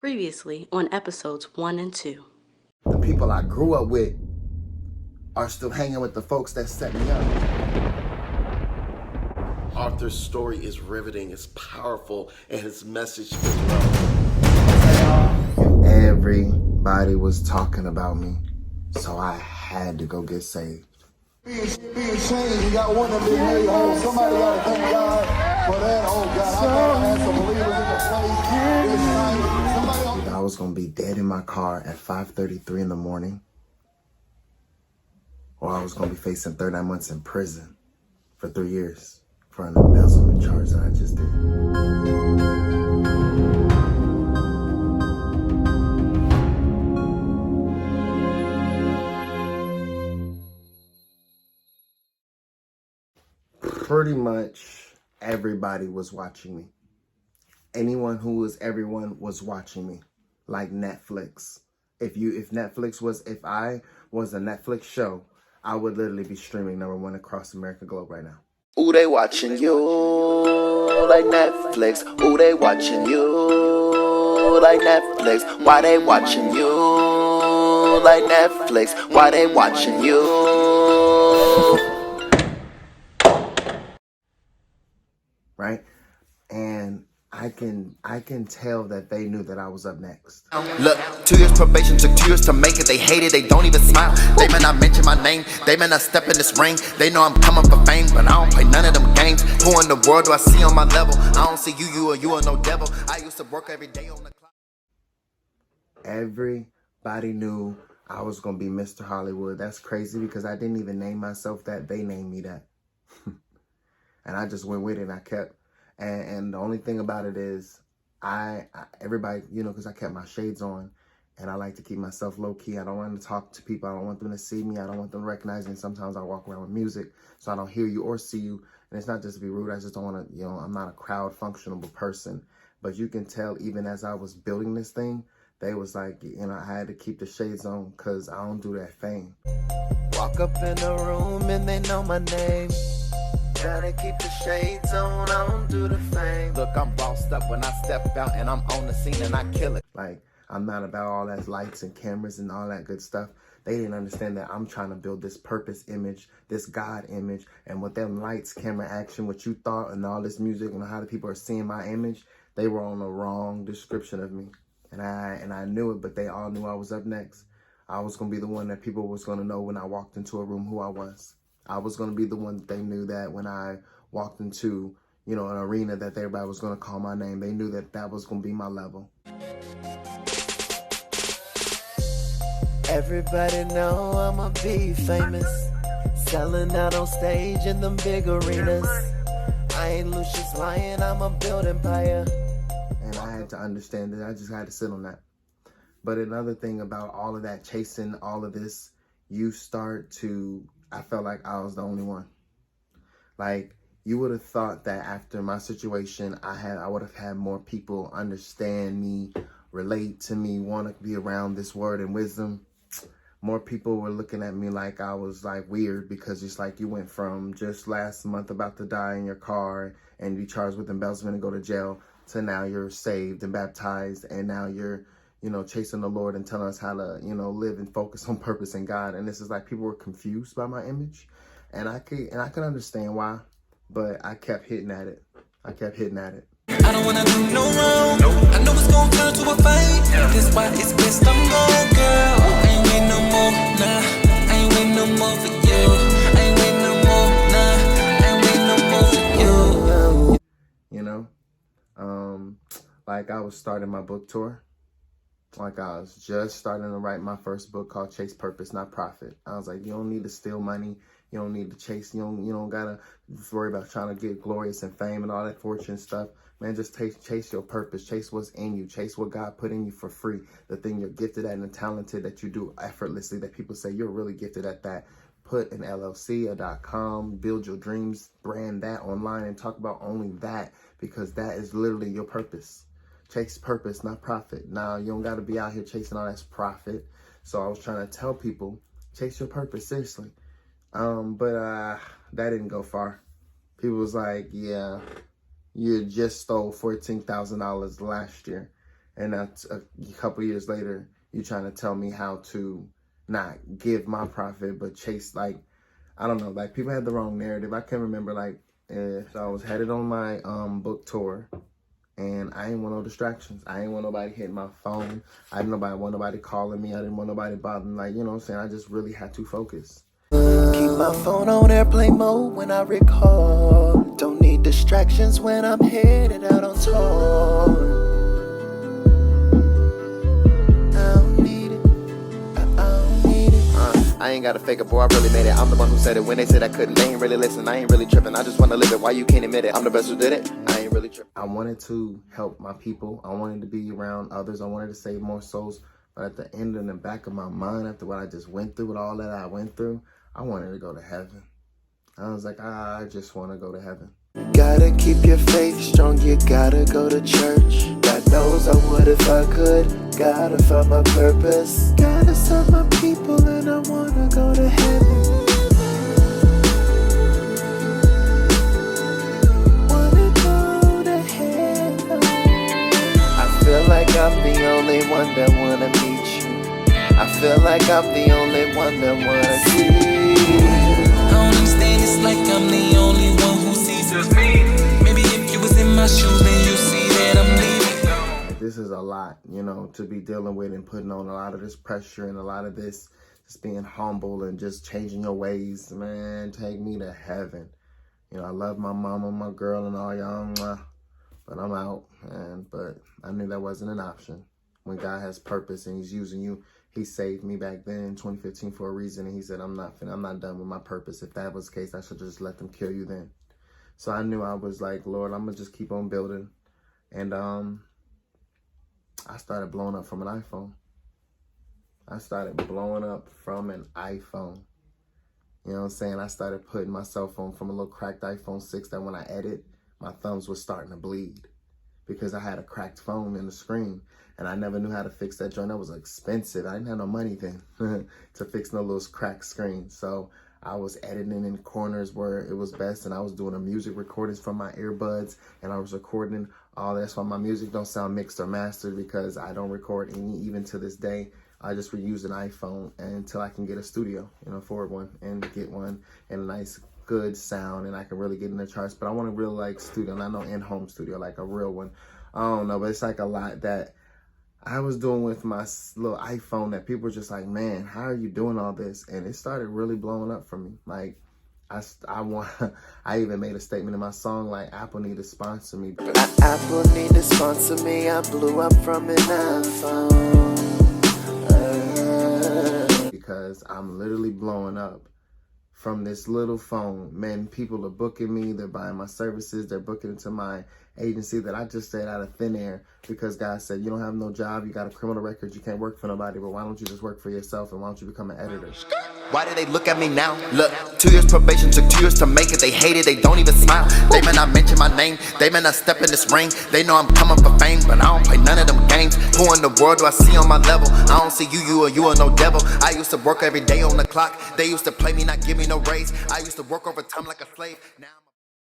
Previously on episodes 1 and 2. The people I grew up with are still hanging with the folks that set me up. Arthur's story is riveting, it's powerful, and his message is relevant. Everybody was talking about me, so I had to go get saved. Being changed, you got one that been made whole. Somebody got to thank God for that. Oh God, I know I had some believers in the place. I was gonna be dead in my car at 5:33 in the morning, or I was gonna be facing 39 months in prison for 3 years for an embezzlement charge that I just did. Pretty much everybody was watching me. Anyone who was everyone was watching me, like Netflix. If I was a Netflix show, I would literally be streaming #1 across America globe right now. Ooh, they watching you like Netflix. Ooh, they watching you like Netflix. Why they watching you like Netflix? Why they watching you? Right? And I can tell that they knew that I was up next. Look, 2 years probation, took 2 years to make it. They hate it, they don't even smile. They may not mention my name, they may not step in this ring. They know I'm coming for fame, but I don't play none of them games. Who in the world do I see on my level? I don't see you are no devil. I used to work every day on the clock. Everybody knew I was gonna be Mr. Hollywood. That's crazy because I didn't even name myself that. They named me that. And I just went with it and I kept. And the only thing about it is, everybody, because I kept my shades on, and I like to keep myself low key. I don't want to talk to people. I don't want them to see me. I don't want them to recognize me. Sometimes I walk around with music, so I don't hear you or see you. And it's not just to be rude. I just don't want to, I'm not a crowd functionable person. But you can tell even as I was building this thing, they was like, I had to keep the shades on because I don't do that fame. Walk up in a room and they know my name. Gotta keep the shades on, I don't do the fame. Look, I'm bossed up when I step out and I'm on the scene and I kill it. Like, I'm not about all that lights and cameras and all that good stuff. They didn't understand that I'm trying to build this purpose image, this God image, and with them lights, camera, action, what you thought and all this music and how the people are seeing my image, they were on the wrong description of me. And I knew it, but they all knew I was up next. I was gonna be the one that people was gonna know when I walked into a room who I was. I was going to be the one that they knew that when I walked into, an arena that everybody was going to call my name. They knew that that was going to be my level. Everybody know I'ma be famous. Selling out on stage in them big arenas. I ain't Lucius Lyon, I'm a build empire. And I had to understand that I just had to sit on that. But another thing about all of that, chasing all of this, I felt like I was the only one. Like, you would have thought that after my situation, I would have had more people understand me, relate to me, want to be around this word and wisdom. More people were looking at me like I was like weird because it's like you went from just last month about to die in your car and be charged with embezzlement and go to jail to now you're saved and baptized and now you're chasing the Lord and telling us how to, live and focus on purpose in God. And this is like people were confused by my image. And I could understand why, but I kept hitting at it. I don't wanna do no wrong. I know it's gonna turn to a fight. That's why it's best I'm gone, girl. I ain't waiting no more, nah. I ain't waiting no more for you. I ain't waiting no more, nah. I ain't waiting no more for you. Like I was starting my book tour. Like I was just starting to write my first book called Chase Purpose, Not Profit. I was like, you don't need to steal money. You don't need to chase. You don't gotta worry about trying to get glorious and fame and all that fortune stuff. Man, just chase your purpose. Chase what's in you. Chase what God put in you for free. The thing you're gifted at and talented that you do effortlessly. That people say you're really gifted at that. Put an LLC, a .com, build your dreams, brand that online, and talk about only that because that is literally your purpose. Chase purpose, not profit. Now, you don't got to be out here chasing all that profit. So I was trying to tell people, chase your purpose, seriously. But that didn't go far. People was like, yeah, you just stole $14,000 last year. And that's a couple years later, you trying to tell me how to not give my profit, but chase, like, I don't know, like, people had the wrong narrative. I can remember, like, so I was headed on my book tour, and I didn't want no distractions. I didn't want nobody hitting my phone. I didn't want nobody calling me. I didn't want nobody bothering, like, you know what I'm saying? I just really had to focus. Keep my phone on airplane mode when I record. Don't need distractions when I'm headed out on tour. I ain't gotta fake it, boy, I really made it. I'm the one who said it. When they said I couldn't, they ain't really listen. I ain't really tripping. I just wanna live it. Why you can't admit it? I'm the best who did it. I ain't really tripping. I wanted to help my people. I wanted to be around others. I wanted to save more souls. But at the end, in the back of my mind, after what I just went through, with all that I went through, I wanted to go to heaven. I was like, I just want to go to heaven. Gotta keep your faith strong, you gotta go to church. God knows I would if I could. Gotta find my purpose. Gotta serve my people and I wanna go to heaven. Wanna go to heaven. I feel like I'm the only one that wanna meet you. I feel like I'm the only one that wanna see you. I don't understand, it's like I'm the only one who sees just me. Maybe if you was in my shoes, then you see that I'm leaving. This is a lot, you know, to be dealing with and putting on a lot of this pressure and a lot of this, just being humble and just changing your ways. Man, take me to heaven. You know, I love my mama, my girl, and all y'all, but I'm out. But I knew that wasn't an option. When God has purpose and he's using you, he saved me back then in 2015 for a reason. And he said, I'm not done with my purpose. If that was the case, I should just let them kill you then. So I knew, I was like, Lord, I'm going to just keep on building. And I started blowing up from an iPhone. I started blowing up from an iPhone. You know what I'm saying? I started putting my cell phone from a little cracked iPhone 6 that when I edit, my thumbs were starting to bleed because I had a cracked phone in the screen. And I never knew how to fix that joint. That was expensive. I didn't have no money then to fix no little cracked screen. So I was editing in corners where it was best, and I was doing a music recordings from my earbuds, and I was recording all that. That's why my music don't sound mixed or mastered, because I don't record any, even to this day. I just reuse an iPhone until I can get a studio, you know, afford one and get one and a nice good sound, and I can really get in the charts. But I want a real like studio, not no in-home studio, like a real one. I don't know, but it's like a lot that I was doing with my little iPhone that people were just like, man, how are you doing all this? And it started really blowing up for me. Like, I even made a statement in my song, like, Apple need to sponsor me. Apple need to sponsor me. I blew up from an iPhone. Because I'm literally blowing up from this little phone. Man, people are booking me. They're buying my services. They're booking into my agency that I just said out of thin air, because God said, you don't have no job, you got a criminal record, you can't work for nobody, but why don't you just work for yourself, and why don't you become an editor? Why do they look at me now? Look, 2 years probation, took 2 years to make it. They hate it, they don't even smile. They may not mention my name, they may not step in this ring. They know I'm coming for fame, but I don't play none of them games. Who in the world do I see on my level? I don't see you are no devil. I used to work every day on the clock. They used to play me, not give me no raise. I used to work overtime like a slave. Now